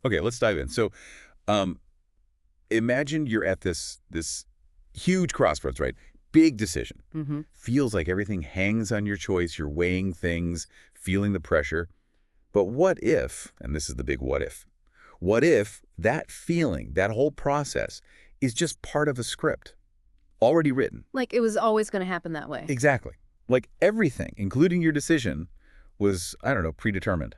Okay, let's dive in. So, um, imagine you're at this huge crossroads, right? Big decision. Hmm. Feels like everything hangs on your choice. You're weighing things, feeling the pressure. But what if, and this is the big what if that feeling, that whole process, is just part of a script already written? Like it was always going to happen that way. Exactly. Like everything, including your decision, was, I don't know, predetermined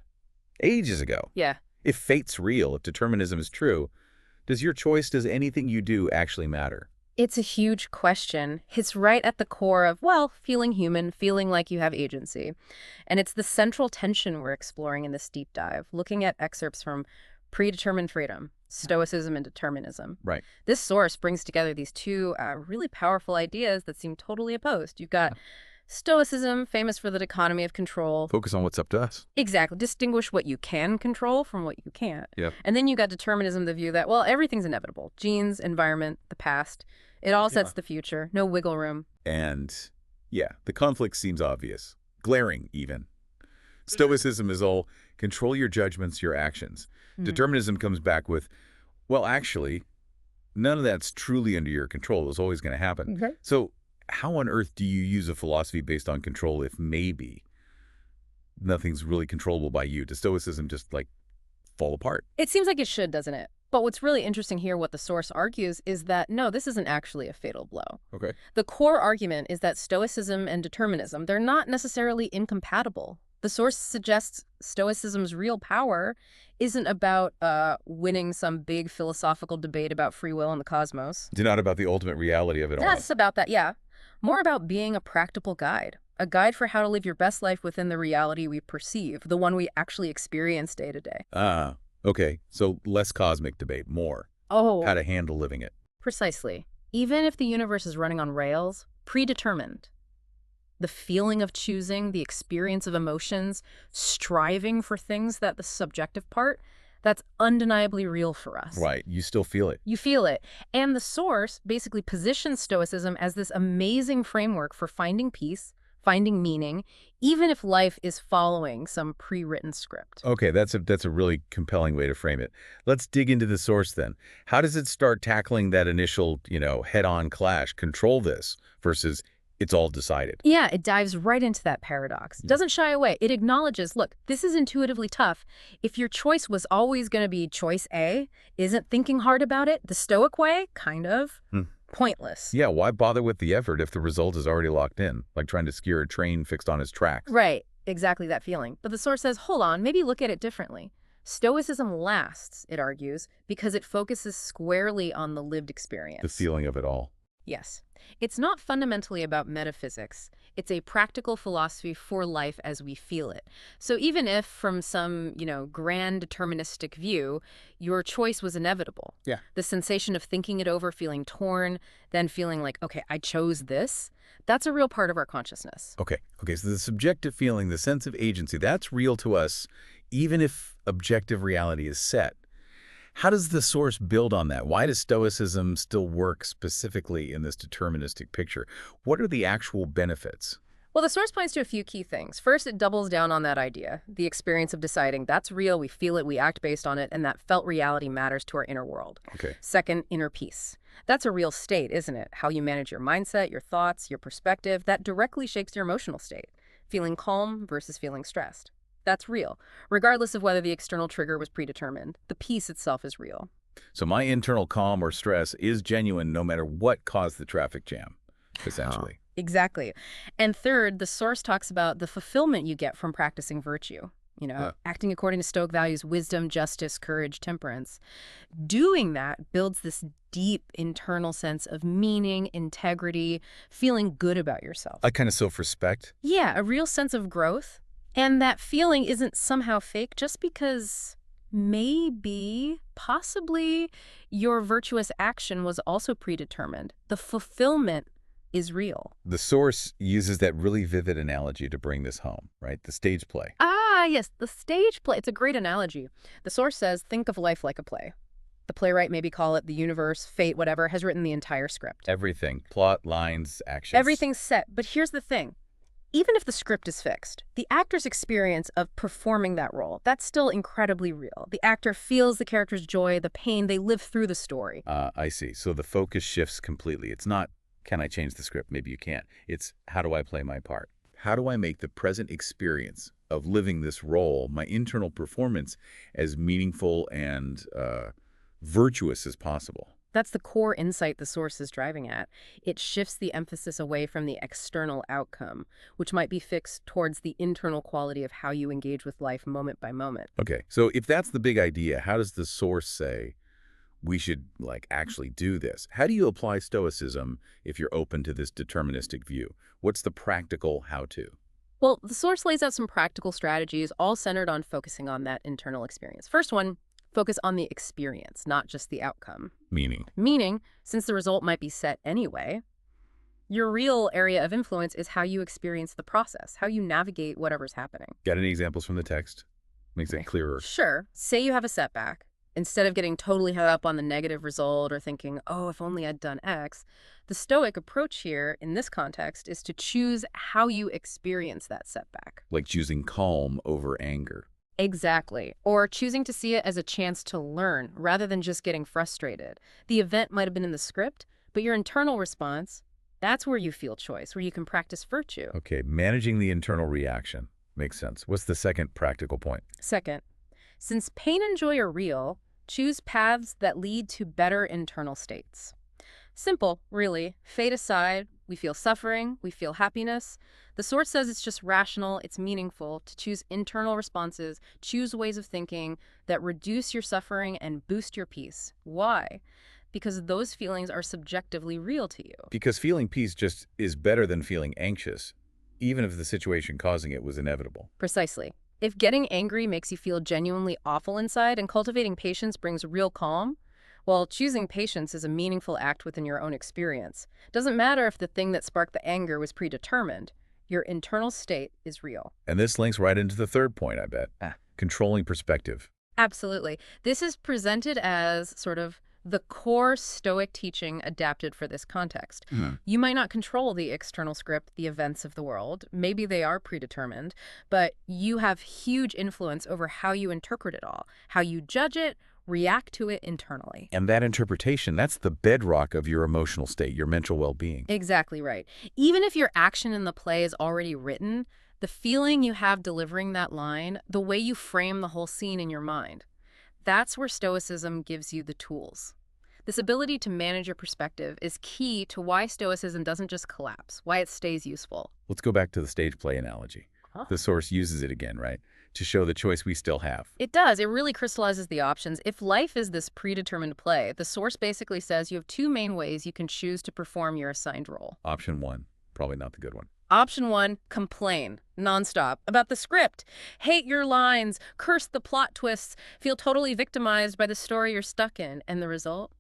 ages ago. Yeah. If fate's real, if determinism is true, does anything you do actually matter? It's a huge question. It's right at the core of, well, feeling human, feeling like you have agency. And it's the central tension we're exploring in this deep dive, looking at excerpts from Predetermined Freedom, Stoicism and Determinism. Right. This source brings together these two really powerful ideas that seem totally opposed. You've got Stoicism, famous for the dichotomy of control. Focus on what's up to us. Exactly. Distinguish what you can control from what you can't. Yep. And then you got determinism, the view that, well, everything's inevitable. Genes, environment, the past. It all sets the future. No wiggle room. And yeah, the conflict seems obvious, glaring even. Stoicism is all control your judgments, your actions. Determinism comes back with, well, actually, none of that's truly under your control. It's always going to happen. Okay. So how on earth do you use a philosophy based on control if maybe nothing's really controllable by you? Does Stoicism just, like, fall apart? It seems like it should, doesn't it? But what's really interesting here, what the source argues, is that, no, this isn't actually a fatal blow. Okay. The core argument is that Stoicism and determinism, they're not necessarily incompatible. The source suggests Stoicism's real power isn't about winning some big philosophical debate about free will and the cosmos. It's not about the ultimate reality of it all. That's about that, yeah. More about being a practical guide. A guide for how to live your best life within the reality we perceive, the one we actually experience day to day. Ah, okay. So less cosmic debate, more Oh, how to handle living it. precisely. Even if the universe is running on rails, predetermined. The feeling of choosing, the experience of emotions, striving for things, that the subjective part, that's undeniably real for us. Right. You still feel it. You feel it. And the source basically positions Stoicism as this amazing framework for finding peace, finding meaning, even if life is following some pre-written script. Okay, that's a really compelling way to frame it. Let's dig into the source then. How does it start tackling that initial, head-on clash, control this, versus it's all decided? Yeah, it dives right into that paradox. It doesn't shy away. It acknowledges, look, this is intuitively tough. If your choice was always going to be choice A, isn't thinking hard about it the Stoic way? Kind of. Pointless. Yeah, why bother with the effort if the result is already locked in, like trying to steer a train fixed on its tracks? Right, exactly that feeling. But the source says, hold on, maybe look at it differently. Stoicism lasts, it argues, because it focuses squarely on the lived experience. The feeling of it all. Yes. It's not fundamentally about metaphysics. It's a practical philosophy for life as we feel it. So even if from some, grand deterministic view, your choice was inevitable. Yeah. The sensation of thinking it over, feeling torn, then feeling like, okay, I chose this, that's a real part of our consciousness. Okay, so the subjective feeling, the sense of agency, that's real to us, even if objective reality is set. How does the source build on that? Why does Stoicism still work specifically in this deterministic picture? What are the actual benefits? Well, the source points to a few key things. First, it doubles down on that idea, the experience of deciding that's real, we feel it, we act based on it, and that felt reality matters to our inner world. Okay. Second, inner peace. That's a real state, isn't it? How you manage your mindset, your thoughts, your perspective, that directly shapes your emotional state. Feeling calm versus feeling stressed. That's real. Regardless of whether the external trigger was predetermined, the peace itself is real. So my internal calm or stress is genuine no matter what caused the traffic jam, essentially. Exactly. And third, the source talks about the fulfillment you get from practicing virtue. Acting according to Stoic values, wisdom, justice, courage, temperance. Doing that builds this deep internal sense of meaning, integrity, feeling good about yourself. A kind of self-respect? Yeah, a real sense of growth. And that feeling isn't somehow fake just because maybe, possibly, your virtuous action was also predetermined. The fulfillment is real. The source uses that really vivid analogy to bring this home, right? The stage play. Ah, yes, the stage play. It's a great analogy. The source says, think of life like a play. The playwright, maybe call it the universe, fate, whatever, has written the entire script. Everything. Plot, lines, actions. Everything's set. But here's the thing. Even if the script is fixed, the actor's experience of performing that role, that's still incredibly real. The actor feels the character's joy, the pain, they live through the story. I see. So the focus shifts completely. It's not, can I change the script? Maybe you can't. It's, how do I play my part? How do I make the present experience of living this role, my internal performance, as meaningful and virtuous as possible? That's the core insight the source is driving at. It shifts the emphasis away from the external outcome, which might be fixed towards the internal quality of how you engage with life moment by moment. Okay, so if that's the big idea, how does the source say we should, actually do this? How do you apply Stoicism if you're open to this deterministic view? What's the practical how-to? Well, the source lays out some practical strategies, all centered on focusing on that internal experience. First one, focus on the experience, not just the outcome. Meaning, since the result might be set anyway, your real area of influence is how you experience the process, how you navigate whatever's happening. Got any examples from the text? Makes it clearer. Sure. Say you have a setback. Instead of getting totally hung up on the negative result or thinking, oh, if only I'd done X, the Stoic approach here, in this context, is to choose how you experience that setback. Like choosing calm over anger. Exactly. Or choosing to see it as a chance to learn rather than just getting frustrated. The event might have been in the script, but your internal response, that's where you feel choice, where you can practice virtue. Okay, managing the internal reaction. Makes sense. What's the second practical point? Second, since pain and joy are real, choose paths that lead to better internal states. Simple, really. Fade aside. We feel suffering. We feel happiness. The source says it's just rational, it's meaningful to choose internal responses, choose ways of thinking that reduce your suffering and boost your peace. Why? Because those feelings are subjectively real to you. Because feeling peace just is better than feeling anxious, even if the situation causing it was inevitable. Precisely. If getting angry makes you feel genuinely awful inside and cultivating patience brings real calm, well, choosing patience is a meaningful act within your own experience. Doesn't matter if the thing that sparked the anger was predetermined. Your internal state is real. And this links right into the third point, I bet. Controlling perspective. Absolutely. This is presented as sort of the core Stoic teaching adapted for this context. You might not control the external script, the events of the world. Maybe they are predetermined, but you have huge influence over how you interpret it all, how you judge it, react to it internally. And that interpretation, that's the bedrock of your emotional state, your mental well-being. Exactly right. Even if your action in the play is already written, the feeling you have delivering that line, the way you frame the whole scene in your mind, that's where Stoicism gives you the tools. This ability to manage your perspective is key to why Stoicism doesn't just collapse, why it stays useful. Let's go back to the stage play analogy. The source uses it again, right? To show the choice we still have. It does. It really crystallizes the options. If life is this predetermined play, the source basically says you have two main ways you can choose to perform your assigned role. Option one, probably not the good one. Option one, complain nonstop about the script, hate your lines, curse the plot twists, feel totally victimized by the story you're stuck in. And the result?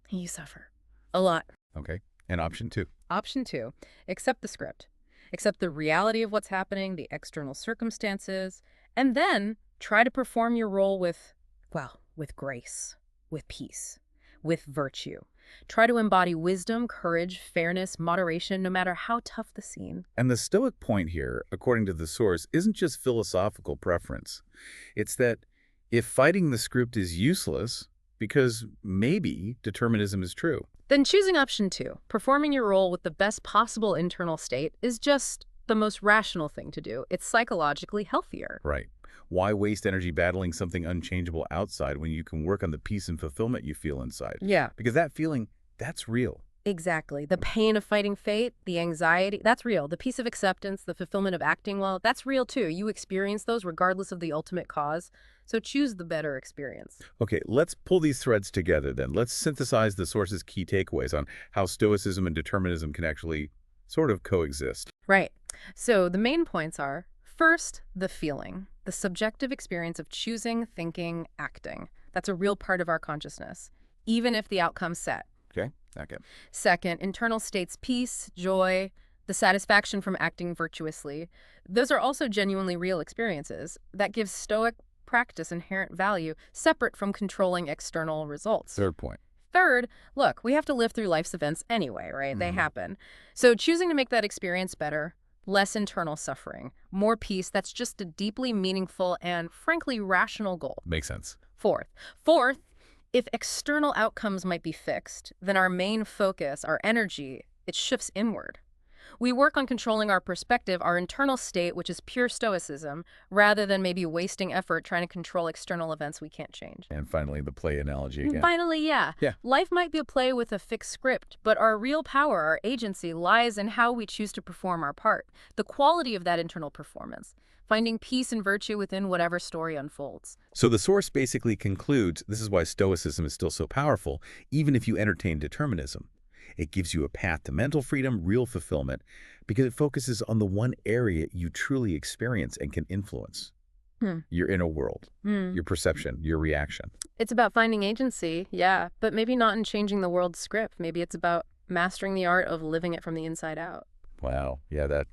You suffer. A lot. Okay. And option two? Option two, accept the script. Accept the reality of what's happening, the external circumstances, and then try to perform your role with grace, with peace, with virtue. Try to embody wisdom, courage, fairness, moderation, no matter how tough the scene. And the Stoic point here, according to the source, isn't just philosophical preference. It's that if fighting the script is useless, because maybe determinism is true, then choosing option two, performing your role with the best possible internal state, is just the most rational thing to do. It's psychologically healthier. Right. Why waste energy battling something unchangeable outside when you can work on the peace and fulfillment you feel inside? Yeah. Because that feeling, that's real. Exactly. The pain of fighting fate, the anxiety, that's real. The peace of acceptance, the fulfillment of acting well, that's real too. You experience those regardless of the ultimate cause. So choose the better experience. Okay, let's pull these threads together then. Let's synthesize the source's key takeaways on how Stoicism and determinism can actually sort of coexist. Right. So the main points are, first, the feeling, the subjective experience of choosing, thinking, acting. That's a real part of our consciousness, even if the outcome's set. Okay. Second, internal states, peace, joy, the satisfaction from acting virtuously. Those are also genuinely real experiences. That gives Stoic practice inherent value, separate from controlling external results. Third point. Third, look, we have to live through life's events anyway, right? They happen. So choosing to make that experience better, Less internal suffering, more peace. That's just a deeply meaningful and, frankly, rational goal. Makes sense. Fourth, if external outcomes might be fixed, then our main focus, our energy, it shifts inward. We work on controlling our perspective, our internal state, which is pure Stoicism, rather than maybe wasting effort trying to control external events we can't change. And finally, the play analogy again. Finally, yeah. Life might be a play with a fixed script, but our real power, our agency, lies in how we choose to perform our part, the quality of that internal performance, finding peace and virtue within whatever story unfolds. So the source basically concludes, this is why Stoicism is still so powerful, even if you entertain determinism. It gives you a path to mental freedom, real fulfillment, because it focuses on the one area you truly experience and can influence. Your inner world, your perception, your reaction. It's about finding agency, yeah, but maybe not in changing the world's script. Maybe it's about mastering the art of living it from the inside out. Wow, yeah, that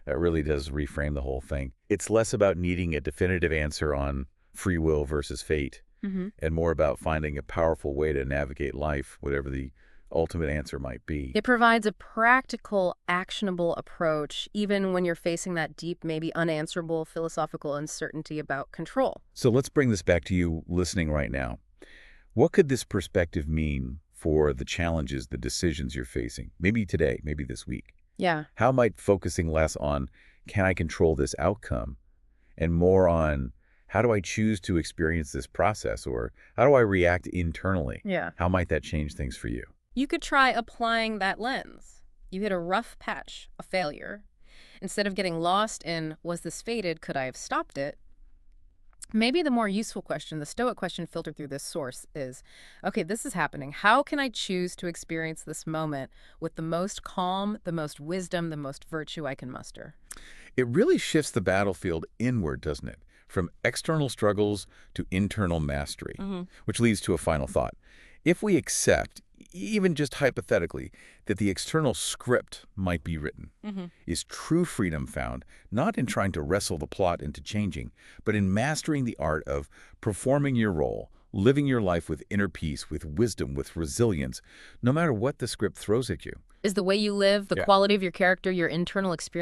really does reframe the whole thing. It's less about needing a definitive answer on free will versus fate, and more about finding a powerful way to navigate life, whatever the ultimate answer might be. It provides a practical, actionable approach, even when you're facing that deep, maybe unanswerable philosophical uncertainty about control. So let's bring this back to you listening right now. What could this perspective mean for the challenges, the decisions you're facing? Maybe today, maybe this week. Yeah. How might focusing less on, can I control this outcome, and more on, how do I choose to experience this process, or how do I react internally? Yeah. How might that change things for you? You could try applying that lens. You hit a rough patch, a failure. Instead of getting lost in, was this fated, could I have stopped it? Maybe the more useful question, the Stoic question filtered through this source is, okay, this is happening. How can I choose to experience this moment with the most calm, the most wisdom, the most virtue I can muster? It really shifts the battlefield inward, doesn't it? From external struggles to internal mastery, which leads to a final thought. If we accept, even just hypothetically, that the external script might be written, is true freedom found not in trying to wrestle the plot into changing, but in mastering the art of performing your role, living your life with inner peace, with wisdom, with resilience, no matter what the script throws at you. Is the way you live, the quality of your character, your internal experience,